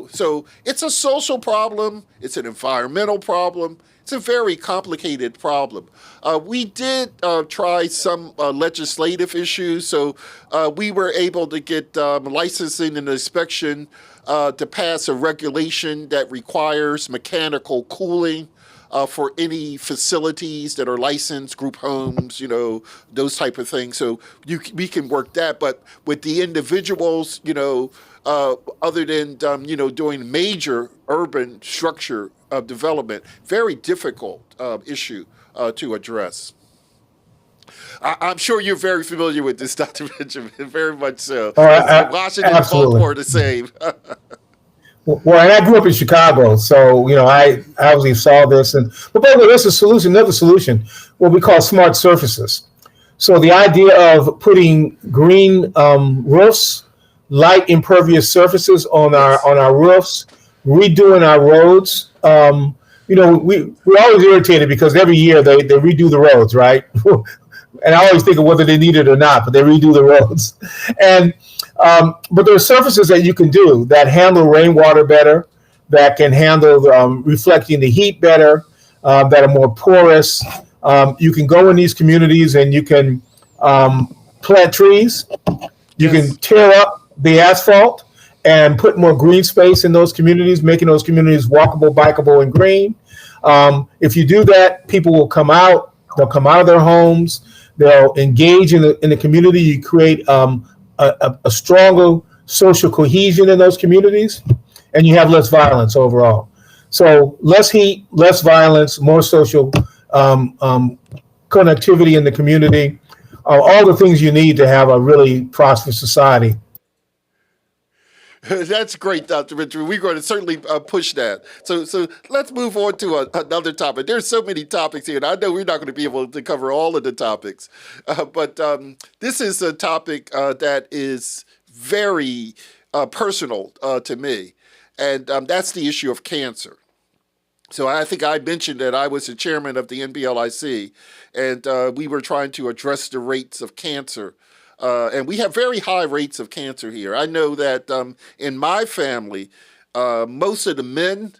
So it's a social problem, it's an environmental problem, it's a very complicated problem. We did try some legislative issues, so we were able to get licensing and inspection to pass a regulation that requires mechanical cooling for any facilities that are licensed, group homes, those type of things. So we can work that, but with the individuals, other than doing major urban structure development, very difficult issue to address. I'm sure you're very familiar with this, Dr. Benjamin, very much so. Oh, Washington and absolutely. Baltimore are the same. Well, and I grew up in Chicago, so I obviously saw this. But by the way, there's a solution, another solution, what we call smart surfaces. So the idea of putting green roofs, light impervious surfaces on Yes. our roofs, redoing our roads. We're always irritated because every year they redo the roads, right? And I always think of whether they need it or not, but they redo the roads. And but there are surfaces that you can do that handle rainwater better, that can handle reflecting the heat better, that are more porous. You can go in these communities and you can plant trees. You can Yes. tear up the asphalt and put more green space in those communities, making those communities walkable, bikeable, and green. If you do that, people will come out. They'll come out of their homes. They'll engage in the community. You create a stronger social cohesion in those communities, and you have less violence overall. So less heat, less violence, more social connectivity in the community, all the things you need to have a really prosperous society. That's great, Dr. Benjamin. We're going to certainly push that. So let's move on to another topic. There's so many topics here, and I know we're not going to be able to cover all of the topics. But this is a topic that is very personal to me, and that's the issue of cancer. So I think I mentioned that I was the chairman of the NBLIC, and we were trying to address the rates of cancer. And we have very high rates of cancer here. I know that in my family, most of the men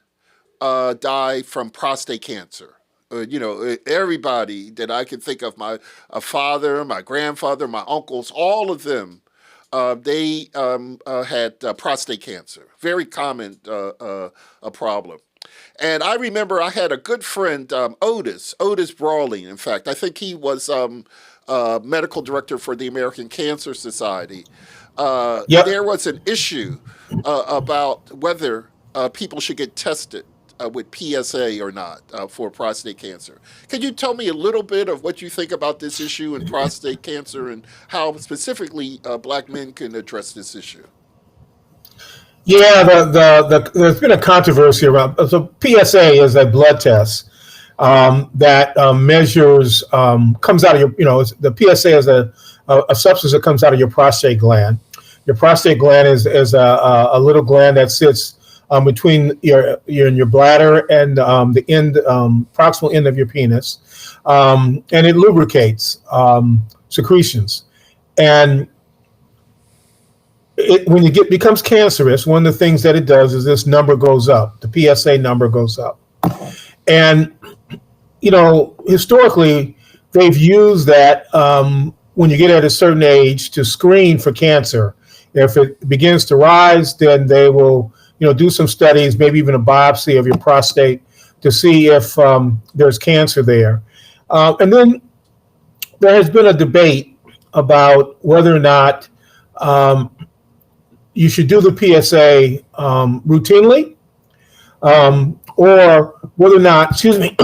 die from prostate cancer. Everybody that I can think of, my father, my grandfather, my uncles, all of them, they had prostate cancer. Very common a problem. And I remember I had a good friend, Otis Brawley, in fact. I think he was medical director for the American Cancer Society. Yep. There was an issue about whether people should get tested with PSA or not for prostate cancer. Can you tell me a little bit of what you think about this issue in prostate cancer and how specifically black men can address this issue? Yeah, there's been a controversy around. So PSA is a blood test that measures comes out of the PSA is a substance that comes out of your prostate gland. Your prostate gland is a little gland that sits between your bladder and the end proximal end of your penis, and it lubricates secretions. And when it becomes cancerous, one of the things that it does is this number goes up. The PSA number goes up, and historically, they've used that when you get at a certain age to screen for cancer. If it begins to rise, then they will, do some studies, maybe even a biopsy of your prostate to see if there's cancer there. And then there has been a debate about whether or not you should do the PSA routinely, or whether or not, excuse me,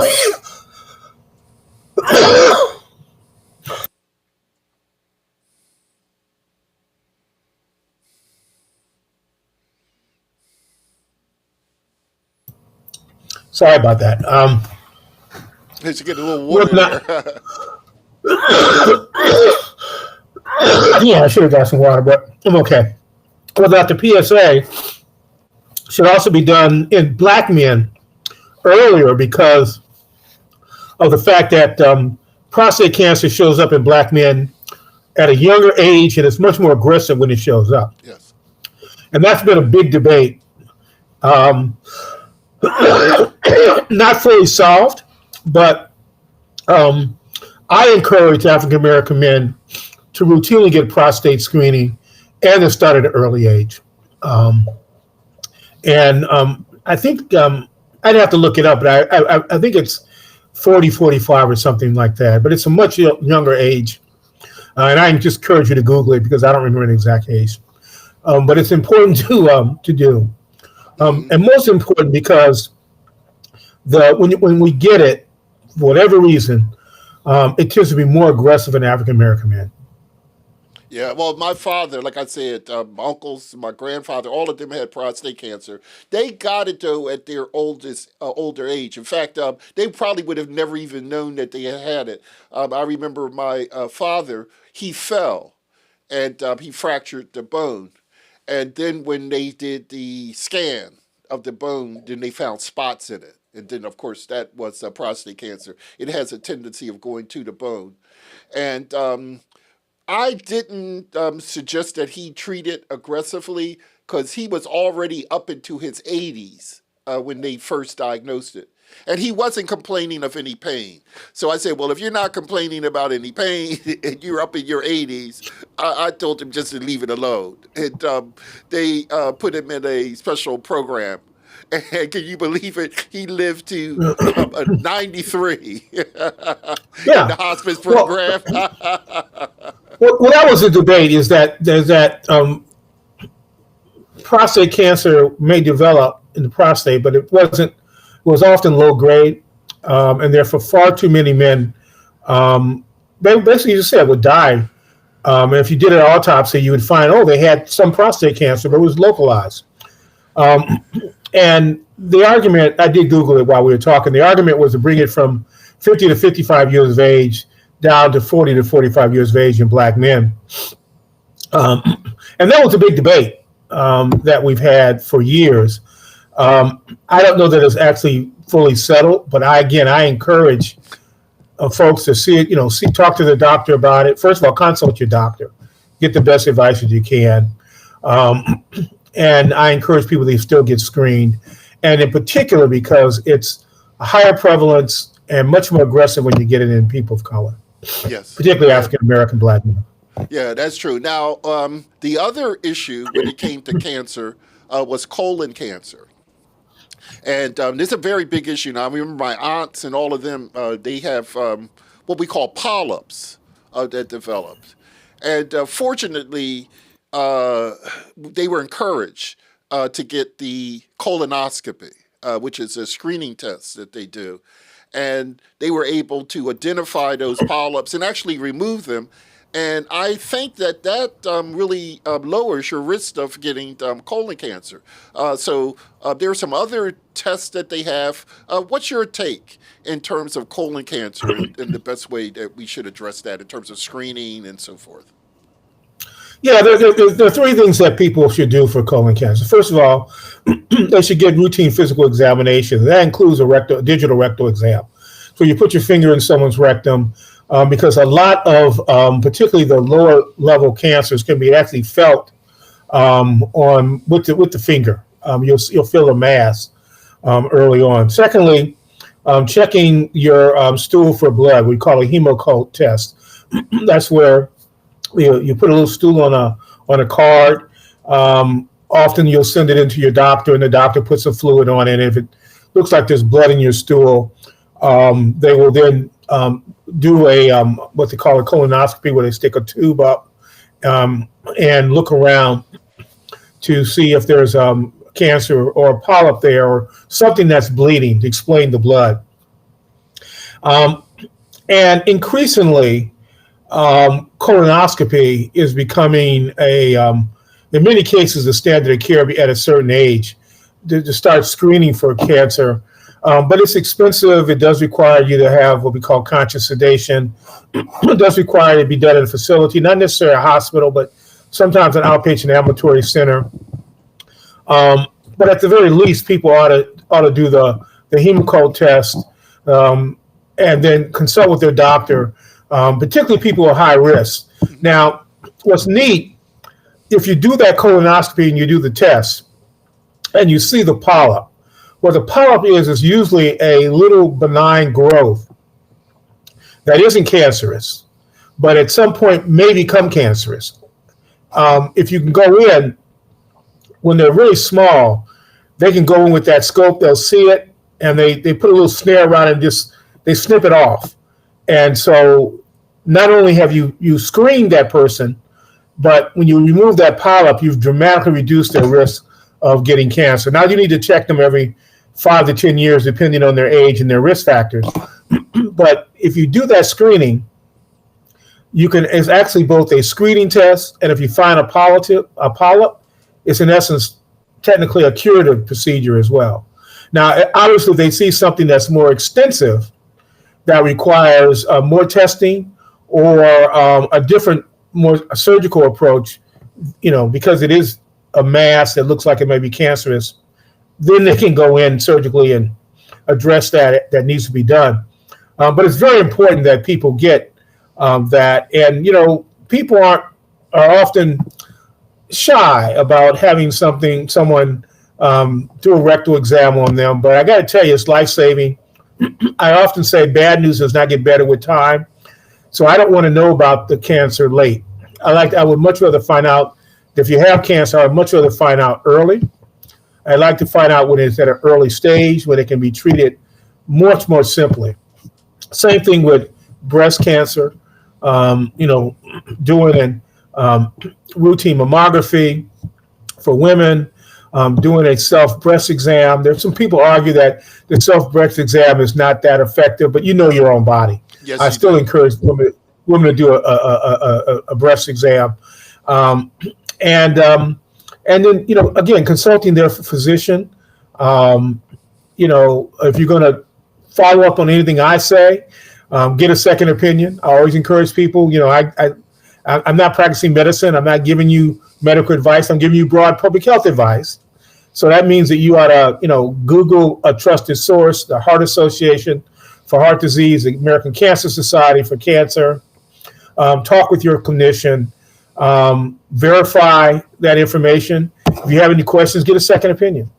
sorry about that. Let's get a little water Whether or not, there. yeah, I should have got some water, but I'm okay. Whether or not the PSA should also be done in black men earlier because of the fact that prostate cancer shows up in black men at a younger age, and it's much more aggressive when it shows up. Yes. And that's been a big debate. Um, Not fully solved, but um, I encourage African American men to routinely get prostate screening and to start at an early age. Um, and I think I'd have to look it up, but I think it's 40, 45 or something like that. But it's a much younger age. And I just encourage you to Google it because I don't remember the exact age. But it's important to do. Hmm. And most important because when we get it, for whatever reason, it tends to be more aggressive in African American men. Yeah, well, my father, like I said, my uncles, my grandfather, all of them had prostate cancer. They got it though at their older age. In fact, they probably would have never even known that they had it. I remember my father; he fell and he fractured the bone. And then when they did the scan of the bone, then they found spots in it. And then, of course, that was prostate cancer. It has a tendency of going to the bone. And I didn't suggest that he treat it aggressively because he was already up into his 80s when they first diagnosed it. And he wasn't complaining of any pain. So I said, well, if you're not complaining about any pain and you're up in your 80s, I told him just to leave it alone. And they put him in a special program. And can you believe it? He lived to 93 in Yeah. the hospice Well, program. that was the debate is that there's that prostate cancer may develop in the prostate, but it was often low grade, and therefore far too many men, basically, you said, would die. And if you did an autopsy, you would find, oh, they had some prostate cancer, but it was localized. Um, and the argument, I did Google it while we were talking. The argument was to bring it from 50 to 55 years of age down to 40 to 45 years of age in black men. Um, and that was a big debate that we've had for years. I don't know that it's actually fully settled, but I encourage folks to see it, talk to the doctor about it. First of all, consult your doctor, get the best advice that you can. Um, and I encourage people to still get screened. And in particular, because it's a higher prevalence and much more aggressive when you get it in people of color, Yes. particularly Yeah. African American black men. Yeah, that's true. Now, the other issue when it came to cancer was colon cancer. And this is a very big issue. Now, I remember my aunts and all of them, they have what we call polyps that developed. And fortunately, uh, they were encouraged to get the colonoscopy, which is a screening test that they do. And they were able to identify those polyps and actually remove them. And I think that really lowers your risk of getting colon cancer. So there are some other tests that they have. What's your take in terms of colon cancer and the best way that we should address that in terms of screening and so forth? Yeah, there are three things that people should do for colon cancer. First of all, they should get routine physical examinations. That includes a digital rectal exam. So you put your finger in someone's rectum because a lot of, particularly the lower level cancers, can be actually felt on with the finger. You'll feel a mass early on. Secondly, checking your stool for blood. We call it a hemocult test. That's where you put a little stool on a card. Often you'll send it into your doctor, and the doctor puts a fluid on it. And if it looks like there's blood in your stool, they will then do a what they call a colonoscopy, where they stick a tube up and look around to see if there's cancer or a polyp there or something that's bleeding to explain the blood. Um, and increasingly, colonoscopy is becoming in many cases, a standard of care at a certain age to start screening for cancer. But it's expensive. It does require you to have what we call conscious sedation. It does require it to be done in a facility, not necessarily a hospital, but sometimes an outpatient ambulatory center. But at the very least, people ought to do the hemocult test and then consult with their doctor, particularly people at high risk. Hmm. Now, what's neat, if you do that colonoscopy and you do the test and you see the polyp, what the polyp is usually a little benign growth that isn't cancerous, but at some point may become cancerous. If you can go in when they're really small, they can go in with that scope, they'll see it, and they put a little snare around it and just they snip it off. And so not only have you screened that person, but when you remove that polyp, you've dramatically reduced their risk of getting cancer. Now you need to check them every 5 to 10 years, depending on their age and their risk factors. But if you do that screening, you can. It's actually both a screening test, and if you find a polyp, it's in essence technically a curative procedure as well. Now, obviously, if they see something that's more extensive that requires more testing or a different, more surgical approach, because it is a mass that looks like it may be cancerous, then they can go in surgically and address that needs to be done. But it's very important that people get that, and people are often shy about having someone do a rectal exam on them. But I got to tell you, it's life saving. I often say bad news does not get better with time. So I don't want to know about the cancer late. I would much rather find out if you have cancer. I would much rather find out early. I'd like to find out when it's at an early stage, when it can be treated much more simply. Same thing with breast cancer. Doing routine mammography for women, doing a self breast exam. There's some people argue that the self breast exam is not that effective, but you know your own body. Yes, I you still do. encourage women to do a breast exam, um, and then again consulting their physician. If you're going to follow up on anything I say, get a second opinion. I always encourage people. I'm not practicing medicine. I'm not giving you medical advice. I'm giving you broad public health advice. So that means that you ought to, Google a trusted source, the Heart Association for Heart Disease, the American Cancer Society for Cancer. Talk with your clinician. Verify that information. If you have any questions, get a second opinion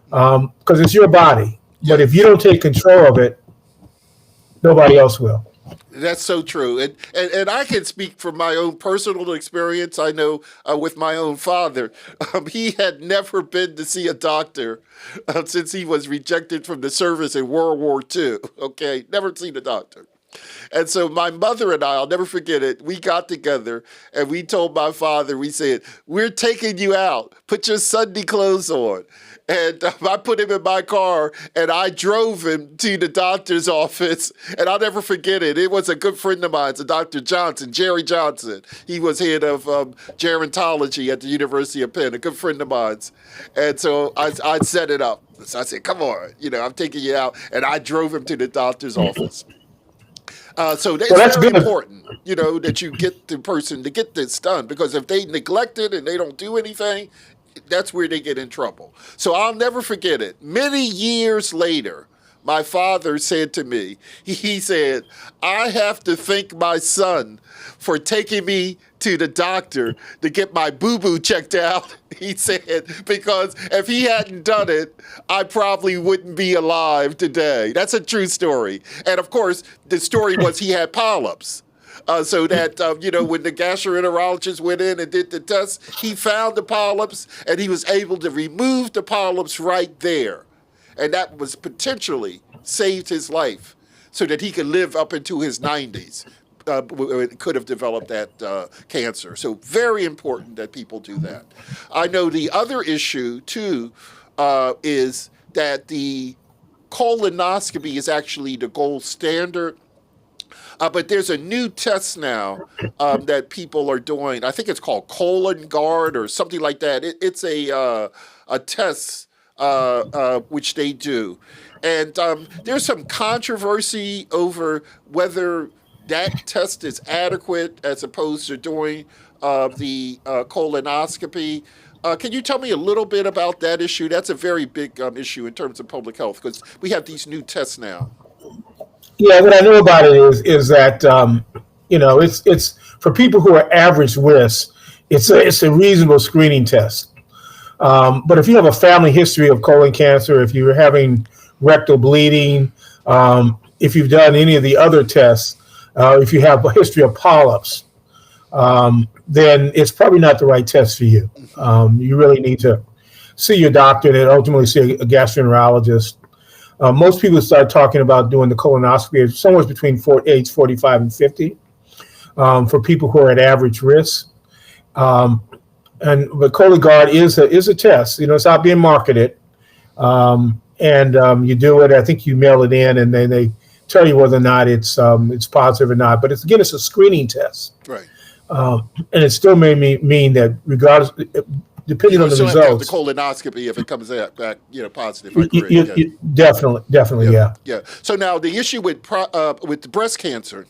because it's your body. But if you Yes. don't take control of it, nobody else will. That's so true. And I can speak from my own personal experience. I know with my own father, he had never been to see a doctor since he was rejected from the service in World War II. Okay, never seen a doctor. And so my mother and I'll never forget it. We got together and we told my father, we said, we're taking you out. Put your Sunday clothes on. And I put him in my car and I drove him to the doctor's office. And I'll never forget it. It was a good friend of mine, Dr. Johnson, Jerry Johnson. He was head of gerontology at the University of Penn, a good friend of mine's. And so I set it up. So I said, come on, I'm taking you out. And I drove him to the doctor's office. So Well, it's that's very good. important, that you get the person to get this done because if they neglect it and they don't do anything, that's where they get in trouble. So I'll never forget it. Many years later, my father said to me, he said, I have to thank my son for taking me to the doctor to get my boo boo checked out. He said, because if he hadn't done it, I probably wouldn't be alive today. That's a true story. And of course, the story was he had polyps. So that, when the gastroenterologist went in and did the test, he found the polyps and he was able to remove the polyps right there. And that was potentially saved his life so that he could live up into his 90s. Could have developed that cancer. So very important that people do that. I know the other issue too is that the colonoscopy is actually the gold standard. But there's a new test now that people are doing. I think it's called Colon Guard or something like that. It's a test which they do, and there's some controversy over whether that test is adequate as opposed to doing the colonoscopy. Can you tell me a little bit about that issue? That's a very big issue in terms of public health because we have these new tests now. Yeah, what I know about it is that it's For people who are average risk, it's a reasonable screening test. But if you have a family history of colon cancer, if you're having rectal bleeding, if you've done any of the other tests, if you have a history of polyps, then it's probably not the right test for you. You really need to see your doctor and then ultimately see a gastroenterologist. Most people start talking about doing the colonoscopy somewhere between age 45 and 50 for people who are at average risk. But Cologuard is a test. It's out being marketed, and you do it. I think you mail it in, and then they tell you whether or not it's positive or not. But it's a screening test, Right. And it still may mean that regardless, depending on the still have to have the results, colonoscopy if it comes back positive. I agree. Yeah. definitely, yeah. Yeah. So now the issue with the breast cancer,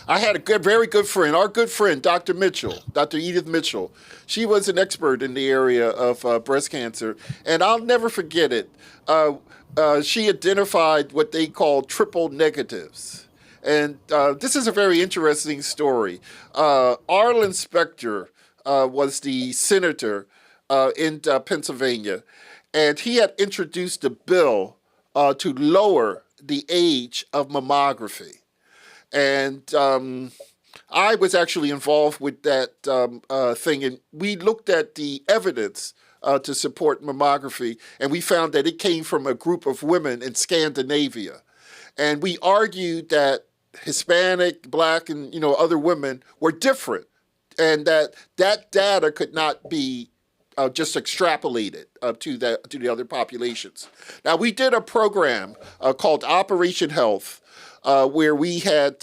I had a very good friend, our good friend, Dr. Mitchell, Dr. Edith Mitchell. She was an expert in the area of breast cancer, and I'll never forget it. She identified what they call triple negatives. And this is a very interesting story. Arlen Specter was the senator in Pennsylvania, and he had introduced a bill to lower the age of mammography. And I was actually involved with that thing, and we looked at the evidence to support mammography, and we found that it came from a group of women in Scandinavia. And we argued that Hispanic, Black, and other women were different, and that data could not be just extrapolated to the other populations. Now, we did a program called Operation Health, where we had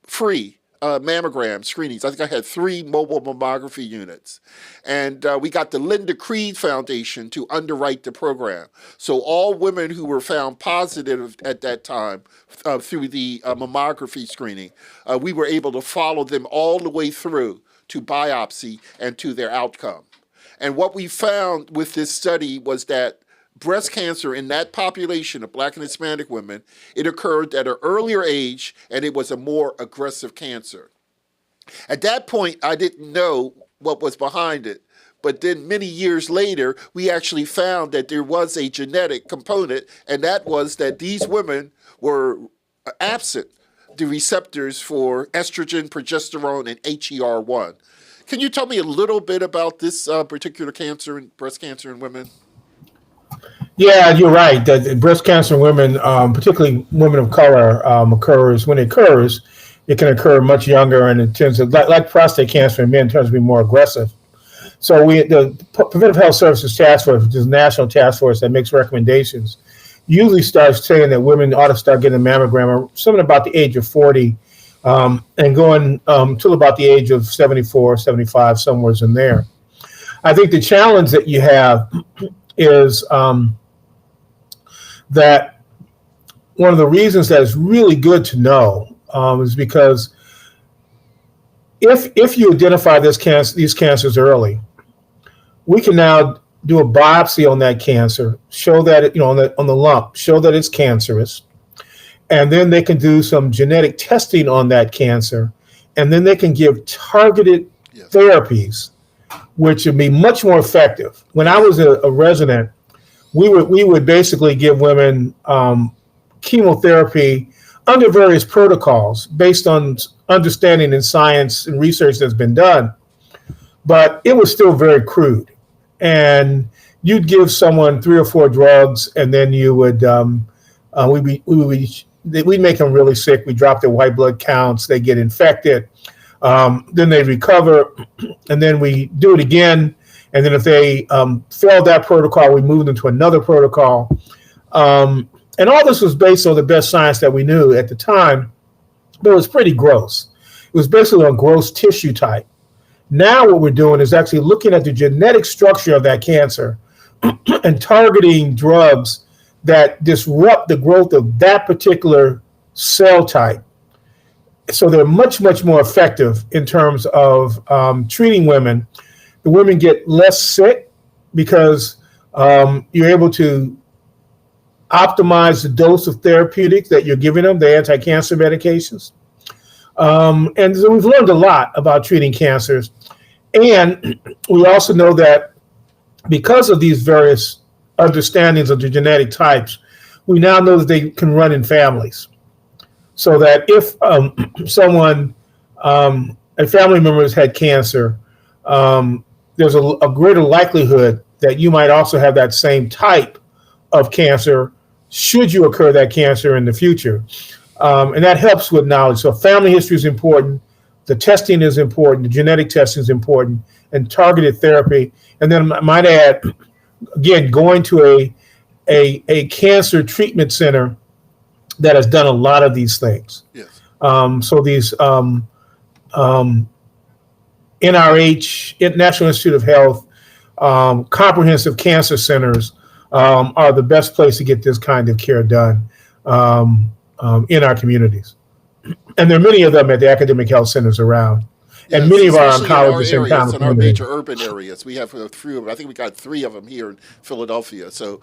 free mammogram screenings. I think I had 3 mobile mammography units. And we got the Linda Creed Foundation to underwrite the program. So all women who were found positive at that time through the mammography screening, we were able to follow them all the way through to biopsy and to their outcome. And what we found with this study was that breast cancer in that population of Black and Hispanic women, it occurred at an earlier age, and it was a more aggressive cancer. At that point, I didn't know what was behind it. But then many years later, we actually found that there was a genetic component, and that was that these women were absent the receptors for estrogen, progesterone, and HER1. Can you tell me a little bit about this particular cancer, breast cancer in women? Yeah, you're right. That breast cancer in women, particularly women of color, occurs. When it occurs, it can occur much younger, and it tends to, like prostate cancer in men, tends to be more aggressive. So the Preventive Health Services Task Force, which is a national task force that makes recommendations, usually starts saying that women ought to start getting a mammogram something about the age of 40, and going till about the age of 74, 75, somewhere in there. I think the challenge that you have is that one of the reasons that it's really good to know is because if you identify these cancers early, we can now do a biopsy on that cancer, show that on the lump, show that it's cancerous, and then they can do some genetic testing on that cancer, and then they can give targeted therapies, which would be much more effective. When I was a resident, we would basically give women chemotherapy under various protocols based on understanding in science and research that's been done, but it was still very crude. And you'd give someone 3 or 4 drugs, and then you would we'd make them really sick. We drop their white blood counts. They get infected. Then they recover, and then we do it again. And then if they failed that protocol, we move them to another protocol. And all this was based on the best science that we knew at the time, but it was pretty gross. It was basically on gross tissue type. Now what we're doing is actually looking at the genetic structure of that cancer and targeting drugs that disrupt the growth of that particular cell type. So they're much, much more effective in terms of treating women. The women get less sick because you're able to optimize the dose of therapeutics that you're giving them, the anti-cancer medications. And so we've learned a lot about treating cancers. And we also know that because of these various understandings of the genetic types, we now know that they can run in families. So that if a family member has had cancer, there's a greater likelihood that you might also have that same type of cancer should you occur that cancer in the future. And that helps with knowledge. So family history is important. The testing is important. The genetic testing is important, and targeted therapy. And then I might add, again, going to a cancer treatment center that has done a lot of these things. Yes. So these NRH, National Institute of Health, comprehensive cancer centers are the best place to get this kind of care done in our communities. And there are many of them at the academic health centers around. And Yes, many of our especially in our oncologists in areas, in our town. major urban areas. We have a few of them. I think we got three of them here in Philadelphia. So,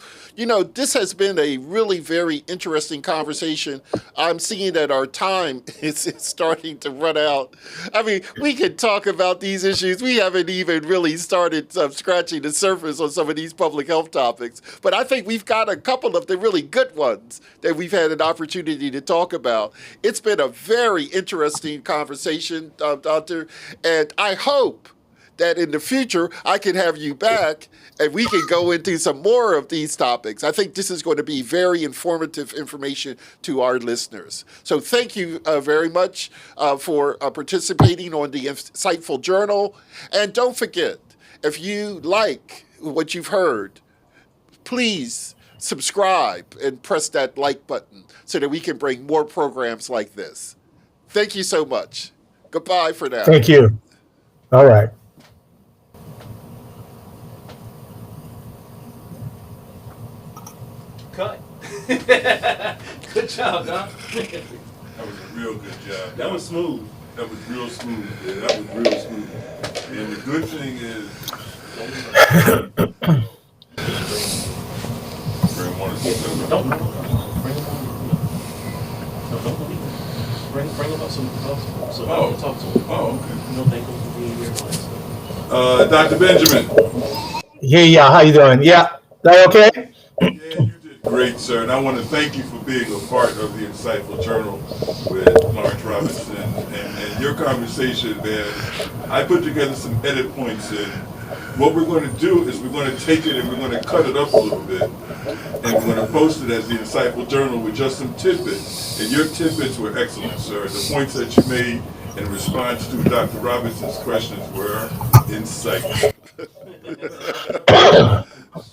this has been a really very interesting conversation. I'm seeing that our time is starting to run out. I mean, we could talk about these issues. We haven't even really started scratching the surface on some of these public health topics. But I think we've got a couple of the really good ones that we've had an opportunity to talk about. It's been a very interesting conversation, Doctor. And I hope that in the future I can have you back and we can go into some more of these topics. I think this is going to be very informative information to our listeners. So thank you very much for participating on the Insightful Journal. And don't forget, if you like what you've heard, please subscribe and press that like button so that we can bring more programs like this. Thank you so much. Goodbye for now. Thank you. All right. Cut. Good job, Doc. That was a real good job. That was smooth. That was real smooth. Yeah, that was real smooth. And the good thing is, bring one or two. Don't bring him on. No, don't leave. Bring him up so I can talk to him. Oh, okay. No, thank him for being here. And all that stuff. Dr. Benjamin. Yeah. How you doing? Yeah. That okay? Yeah, you did great, sir. And I want to thank you for being a part of the Insightful Journal with Lawrence Robinson and your conversation, man. I put together some edit points, and what we're going to do is we're going to take it and we're going to cut it up a little bit, and we're going to post it as the Insightful Journal with just some tidbits. And your tidbits were excellent, sir. The points that you made in response to Dr. Robinson's questions were insightful.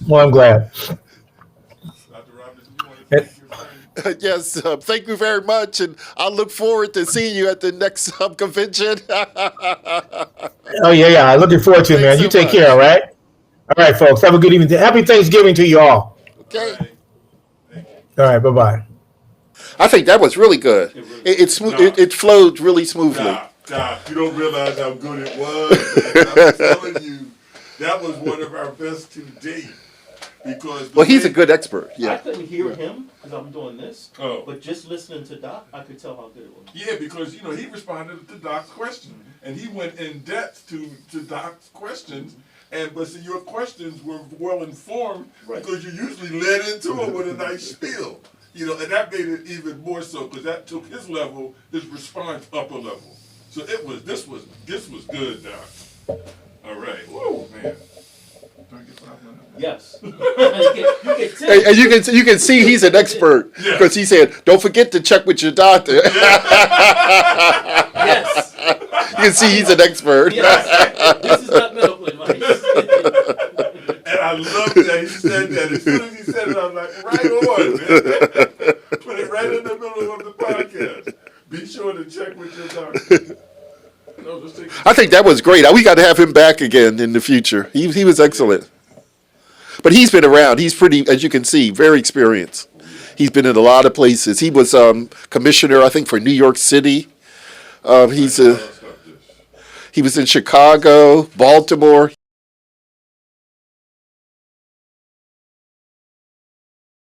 Well, I'm glad. Dr. Robinson, you want to thank your friend? Yes, thank you very much, and I look forward to seeing you at the next convention. Oh, yeah. Looking forward to it, man. Thanks You so take much. care, all right? All right, folks. Have a good evening. Happy Thanksgiving to you all. Okay, All right, bye-bye. I think that was really good. It smooth. It flowed really smoothly. Doc, you don't realize how good it was. I'm telling you, that was one of our best to date. Because Well, he's a good expert. I Yeah. couldn't hear him because I'm doing this. Oh. But just listening to Doc, I could tell how good it was. Yeah, because he responded to Doc's question, and he went in depth to Doc's questions. But see, your questions were well informed because you usually led into it with a nice spiel. And that made it even more so because that took his response up a level. So this was good, Doc. All right. Whoa, man. Do I get 5 minutes? Yes. you get 10. And you can see he's an expert because he said, "Don't forget to check with your doctor." Yes. You can see he's an expert. Yes. This is not medical advice. And I love that he said that. As soon as he said it, I was like, right on, man. Put it right in the middle of the podcast. Be sure to check with your doctor. No, just take I think that was great. We got to have him back again in the future. He was excellent. But he's been around. He's pretty, as you can see, very experienced. He's been in a lot of places. He was commissioner, I think, for New York City. He was in Chicago, Baltimore.